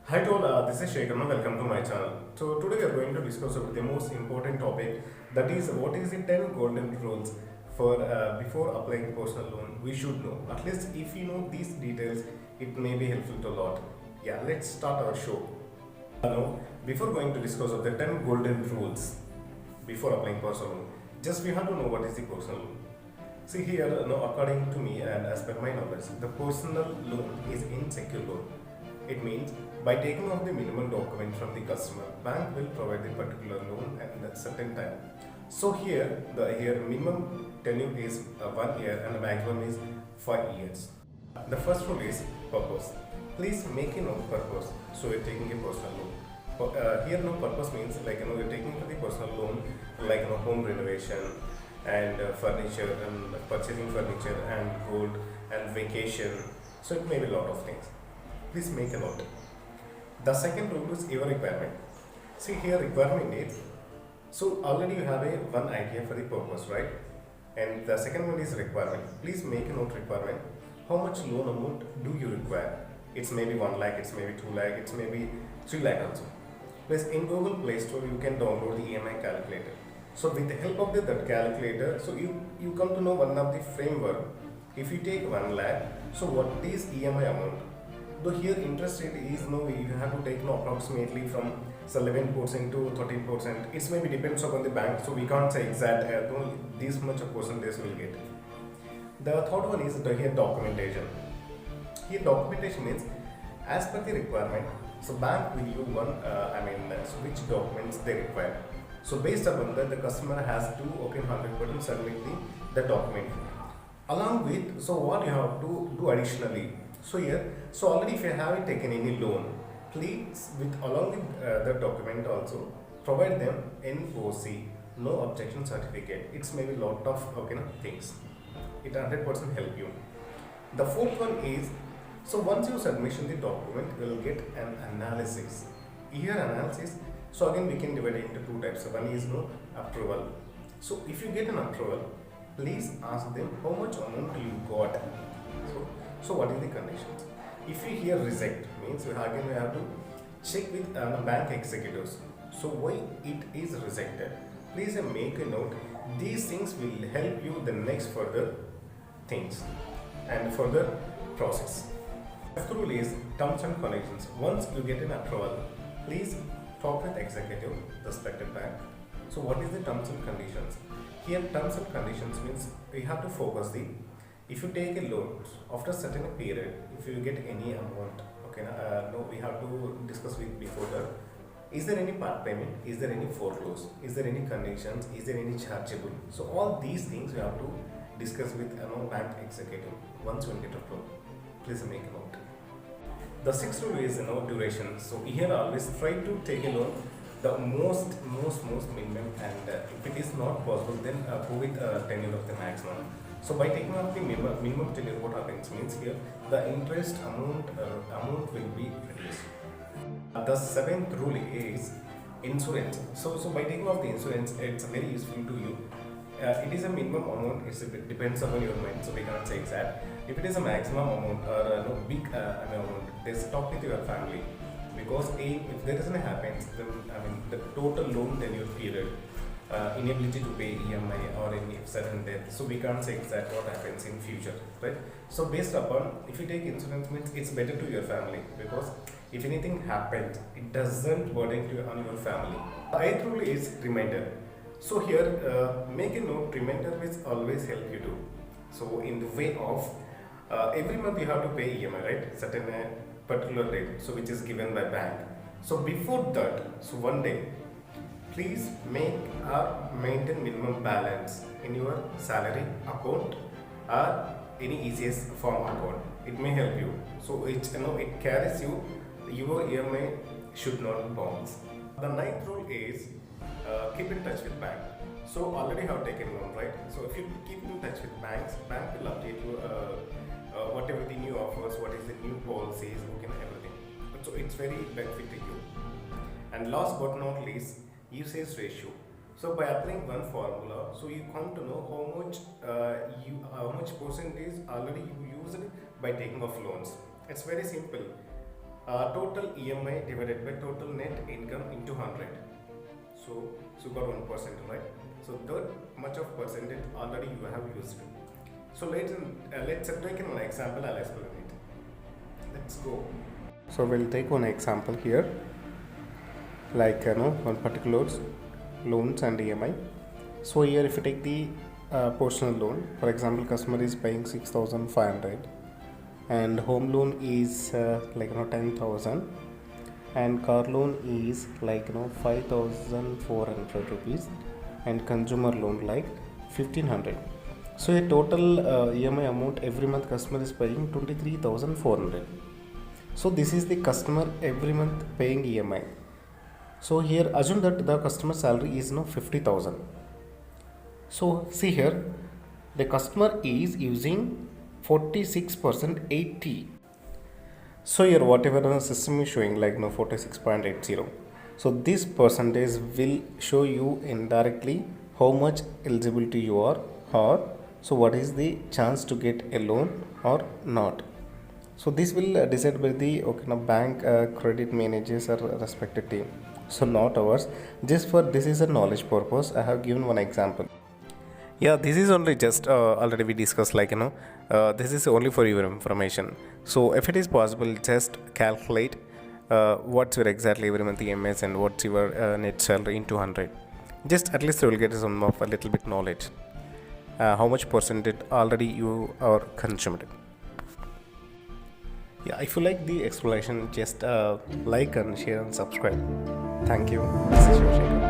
Hi to all, this is Shekhar. Welcome to my channel. So today we are going to discuss about the most important topic, that is what is the 10 golden rules for before applying personal loan we should know. At least if you know these details, it may be helpful to a lot. Yeah, let's start our show. Now, before going to discuss of the 10 golden rules before applying personal loan, just we have to know what is the personal loan. See here, according to me and as per my knowledge, the personal loan is insecure loan. It means by taking off the minimum document from the customer, bank will provide the particular loan at a certain time. So here minimum tenure is 1 year and the maximum is 5 years. The first rule is purpose. Please make a no purpose. So you're taking a personal loan. Here no purpose means like you're taking for the personal loan like home renovation and furniture and purchasing furniture and gold and vacation. So it may be a lot of things. Please make a note. The second rule is your requirement. See here requirement is, so already you have a one idea for the purpose, right? And the second one is requirement. Please make a note requirement. How much loan amount do you require? It's maybe 1 lakh, it's maybe 2 lakh, it's maybe 3 lakh also. Plus in Google Play Store you can download the EMI calculator. So with the help of that calculator, so you come to know one of the framework. If you take 1 lakh, so what is EMI amount? Though here interest rate is you have to take approximately from 11% to 13%. It maybe depends upon the bank, so we can't say exact this much of percentage will get. The third one is the here documentation. Here documentation means as per the requirement. So bank will you one so which documents they require. So based upon that, the customer has to 100% submit the document. Along with, so what you have to do additionally. So here, so already if you have taken any loan, please with along with the document also provide them NOC, no objection certificate. It's maybe lot of things. It 100% help you. The fourth one is, so once you submission the document, you will get an analysis. Here analysis. So again we can divide it into two types. One is approval. So if you get an approval, please ask them how much amount you got. So what is the conditions? If you hear reject, means again we have to check with bank executives. So why it is rejected? Please make a note. These things will help you the next further things and further process. Fifth rule is terms and conditions. Once you get an approval, please talk with executive, the respected bank. So what is the terms and conditions? Here terms and conditions means we have to focus the, if you take a loan after certain period, if you get any amount, we have to discuss with before that. Is there any part payment? Is there any foreclose? Is there any conditions? Is there any chargeable? So all these things we have to discuss with bank executive once we get approved. Please make a note. The sixth rule is duration. So here always try to take a loan the most minimum, and if it is not possible then go with tenure of the maximum. So by taking up the minimum tenure, what happens means here the interest amount will be reduced. The seventh rule is insurance. So by taking off the insurance, it's very useful to you. It is a minimum amount. It depends upon your mind, so we cannot say exact. If it is a maximum amount or no big amount, just talk with your family, because if there isn't happens, then the total loan tenure period, inability to pay EMI or any sudden death, so we can't say exact what happens in future, right? So based upon, if you take insurance means it's better to your family, because if anything happens, it doesn't burden to on your family. The eighth rule is reminder. So here make a note, reminder will always help you to. So in the way of every month you have to pay EMI, right? Certain particular rate, so which is given by bank. So before that, so one day, please make or maintain minimum balance in your salary account or any easiest form account. It may help you. So it carries you, your EMI should not bounce. The ninth rule is keep in touch with bank. So already have taken loan, right? So if you keep in touch with banks, bank will update you whatever the new offers, what is the new policies, everything. So it's very benefit to you. And last but not least, usage ratio. So by applying one formula, so you come to know how much percentage already you used by taking off loans. It's very simple. total EMI divided by total net income into 100. So got 1%, right? So that much of percentage already you have used. So let's take an example. I'll explain it. Let's go. So we'll take one example here, like one particular loans and EMI. So here, if you take the personal loan, for example, customer is paying 6,500, and home loan is 10,000, and car loan is 5,400 rupees, and consumer loan 1,500. So a total EMI amount every month customer is paying 23,400. So this is the customer every month paying EMI. So here assume that the customer salary is 50,000. So see here, the customer is using 46% 80. So here whatever the system is showing 46.80. So this percentage will show you indirectly how much eligibility you are, or so what is the chance to get a loan or not. So this will decide by the bank credit managers or respected team. So not ours. Just for this is a knowledge purpose, I have given one example. Yeah, this is only just already we discussed this is only for your information. So if it is possible, just calculate what's your exactly every month EMS and what's your net salary into 100. Just at least you will get some of a little bit knowledge. How much percentage already you are consumed. Yeah, if you like the explanation, just like and share and subscribe. Thank you. This is Shivashekhar.